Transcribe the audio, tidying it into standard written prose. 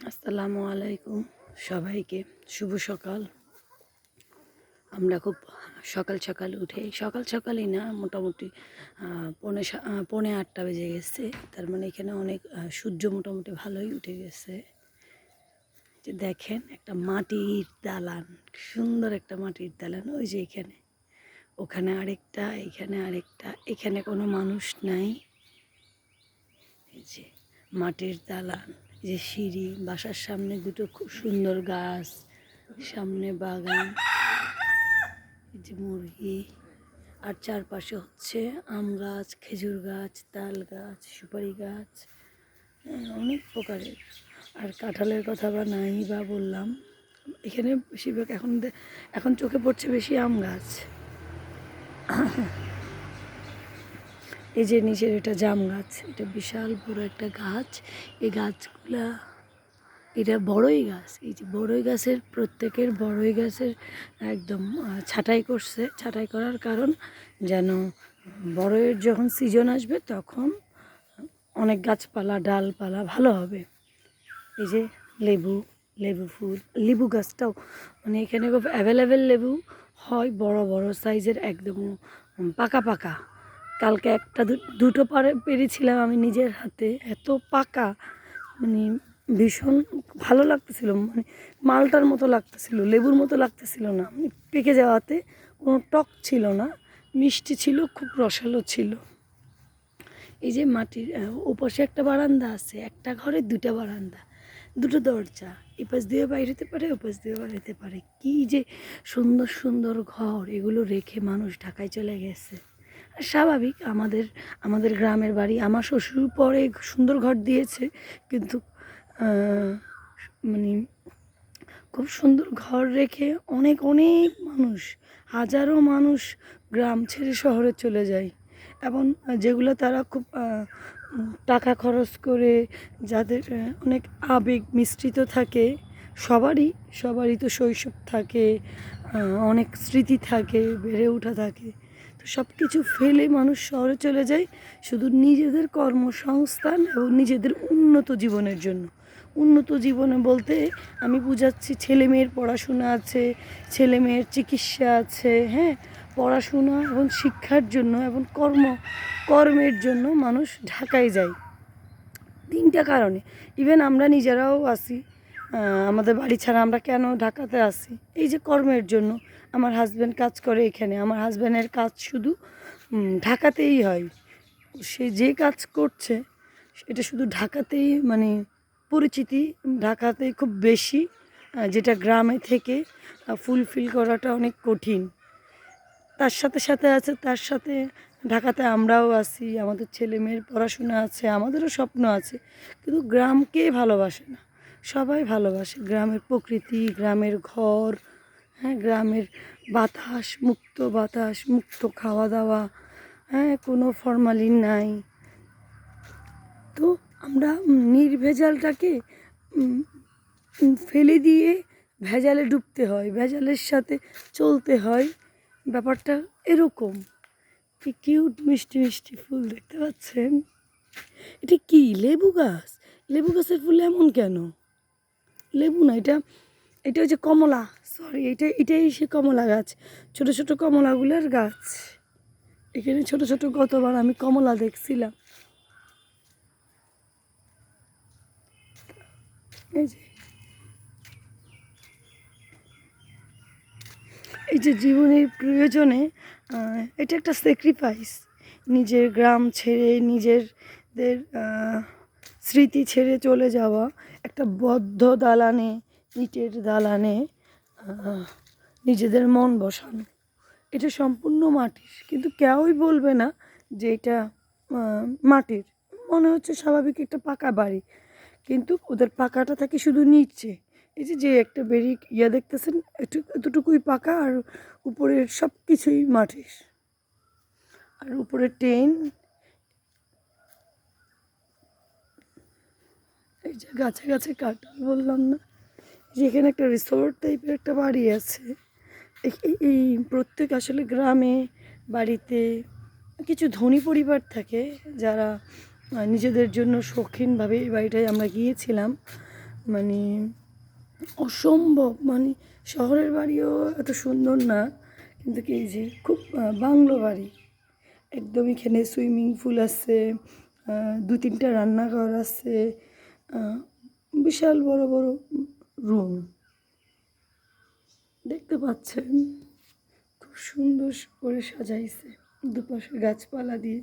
আসসালামু আলাইকুম সবাইকে। শুভ সকাল। আমরা খুব সকাল সকাল উঠে, সকাল সকালই না, মোটামুটি পৌনে 8টা বেজে গেছে। তার মানে এখানে অনেক সূর্য মোটামুটি ভালোই উঠে গেছে। যে দেখেন একটা মাটির দালান, সুন্দর একটা মাটির দালান। ওই যে এখানে, ওখানে আরেকটা, এখানে আরেকটা, এখানে কোনো মানুষ নাই। এই যে মাটির দালান, এই যে সিঁড়ি, বাসার সামনে দুটো খুব সুন্দর গাছ, সামনে বাগান, এই যে মুরগি, আর চারপাশে হচ্ছে আম গাছ, খেজুর গাছ, তাল গাছ, সুপারি গাছ, অনেক প্রকারের। আর কাঁঠালের কথা বা নাই বা বললাম। এখানে বেশিরভাগ এখন চোখে পড়ছে বেশি আম গাছ। এই যে নিচের এটা জাম গাছ, এটা বিশাল বড় একটা গাছ। এই গাছগুলা, এটা বড়ই গাছ। এই যে বড়ই গাছের, প্রত্যেকের বড়ই গাছের একদম ছাঁটাই করছে। ছাঁটাই করার কারণ যেন বড়ইয়ের যখন সিজন আসবে তখন অনেক গাছপালা, ডালপালা ভালো হবে। এই যে লেবু, লেবু ফুল, লেবু গাছটাও মানে এখানে খুব অ্যাভেলেবেল লেবু হয়, বড় বড় সাইজের, একদম পাকা পাকা। কালকে একটা দুটো পেরেছিলাম আমি নিজের হাতে, এত পাকা, মানে ভীষণ ভালো লাগতেছিল। মানে মালটার মতো লাগতেছিল, লেবুর মতো লাগতেছিল না। মানে পেকে যাওয়াতে কোনো টক ছিল না, মিষ্টি ছিল, খুব রসালো ছিল। এই যে মাটির ওপাশে একটা বারান্দা আছে, একটা ঘরে দুটা বারান্দা, দুটো দরজা, এপাশ দিয়ে বাইরে হতে পারে, ওপাশ দিয়ে বাইরে হতে পারে। কি যে সুন্দর সুন্দর ঘর, এগুলো রেখে মানুষ ঢাকায় চলে গেছে। আর স্বাভাবিক, আমাদের আমাদের গ্রামের বাড়ি, আমার শ্বশুর পরে সুন্দর ঘর দিয়েছে, কিন্তু মানে খুব সুন্দর ঘর রেখে অনেক অনেক মানুষ, হাজারো মানুষ গ্রাম ছেড়ে শহরে চলে যায়। এবং যেগুলো তারা খুব টাকা খরচ করে, যাদের অনেক আবেগ মিশ্রিত থাকে, সবারই সবারই তো শৈশব থাকে, অনেক স্মৃতি থাকে, বেড়ে ওঠা থাকে। তো সব কিছু ফেলে মানুষ শহরে চলে যায় শুধু নিজেদের কর্মসংস্থান এবং নিজেদের উন্নত জীবনের জন্য। উন্নত জীবনে বলতে আমি বুঝাচ্ছি, ছেলে মেয়ের পড়াশোনা আছে, ছেলে মেয়ের চিকিৎসা আছে, হ্যাঁ, পড়াশোনা এবং শিক্ষার জন্য এবং কর্মের জন্য মানুষ ঢাকায় যায়। 3টা কারণে। ইভেন আমরা নিজেরাও আসি, আমাদের বাড়ি ছাড়া আমরা কেন ঢাকাতে আসি? এই যে কর্মের জন্য। আমার হাজব্যান্ড কাজ করে এখানে, আমার হাজব্যান্ডের কাজ শুধু ঢাকাতেই হয়। সে যে কাজ করছে এটা শুধু ঢাকাতেই, মানে পরিচিতি ঢাকাতেই খুব বেশি, যেটা গ্রামে থেকে ফুলফিল করাটা অনেক কঠিন। তার সাথে সাথে আছে, তার সাথে ঢাকাতে আমরাও আছি, আমাদের ছেলে মেয়ের পড়াশোনা আছে, আমাদেরও স্বপ্ন আছে, কিন্তু গ্রামকে ভালোবাসে না। সবাই ভালোবাসে গ্রামের প্রকৃতি, গ্রামের ঘর, হ্যাঁ, গ্রামের বাতাস, মুক্ত খাওয়া দাওয়া, হ্যাঁ, কোনো ফরমালিন নাই। তো আমরা নির্ভেজালটাকে ফেলে দিয়ে ভেজালে ডুবতে হয়, ভেজালের সাথে চলতে হয়। ব্যাপারটা এরকম। কি কিউট মিষ্টি মিষ্টি ফুল দেখতে পাচ্ছেন? এটা কি লেবু গাছ? লেবু গাছের ফুল এমন কেন? লেবু না, এটা এটা হচ্ছে কমলা, সরি, এটাই সে কমলা গাছ, ছোট ছোট কমলাগুলোর গাছ। এখানে ছোট ছোট গতবার আমি কমলা দেখছিলাম। এই যে, এই যে জীবনের প্রয়োজনে, এটা একটা স্যাক্রিফাইস। নিজের গ্রাম ছেড়ে, নিজেদের স্মৃতি ছেড়ে চলে যাওয়া, একটা বদ্ধ দালানে, ইটের দালানে নিজেদের মন বসানো। এটা সম্পূর্ণ মাটির, কিন্তু কেউই বলবে না যে এটা মাটির। মনে হচ্ছে স্বাভাবিক একটা পাকা বাড়ি, কিন্তু ওদের পাকাটা থাকে শুধু নিচে। এই যে একটা বেরি দেখতেছেন, এতটুকুই পাকা, আর উপরের সব কিছুই মাটির। আর উপরে টেন, এই যে গাছে গাছে কাঁঠাল বললাম না, যেখানে একটা রিসোর্ট টাইপের একটা বাড়ি আছে। এই প্রত্যেক আসলে গ্রামে বাড়িতে কিছু ধনী পরিবার থাকে, যারা নিজেদের জন্য শৌখিনভাবে, এই বাড়িটায় আমরা গিয়েছিলাম, মানে অসম্ভব, মানে শহরের বাড়িও এত সুন্দর না, কিন্তু কি এই যে খুব বাংলো বাড়ি একদম। এখানে সুইমিং পুল আছে, দু তিনটা রান্নাঘর আছে, আহ, বিশাল বড় বড় রুম দেখতে পাচ্ছেন। খুব সুন্দর করে সাজাইছে দুপাশে গাছপালা দিয়ে।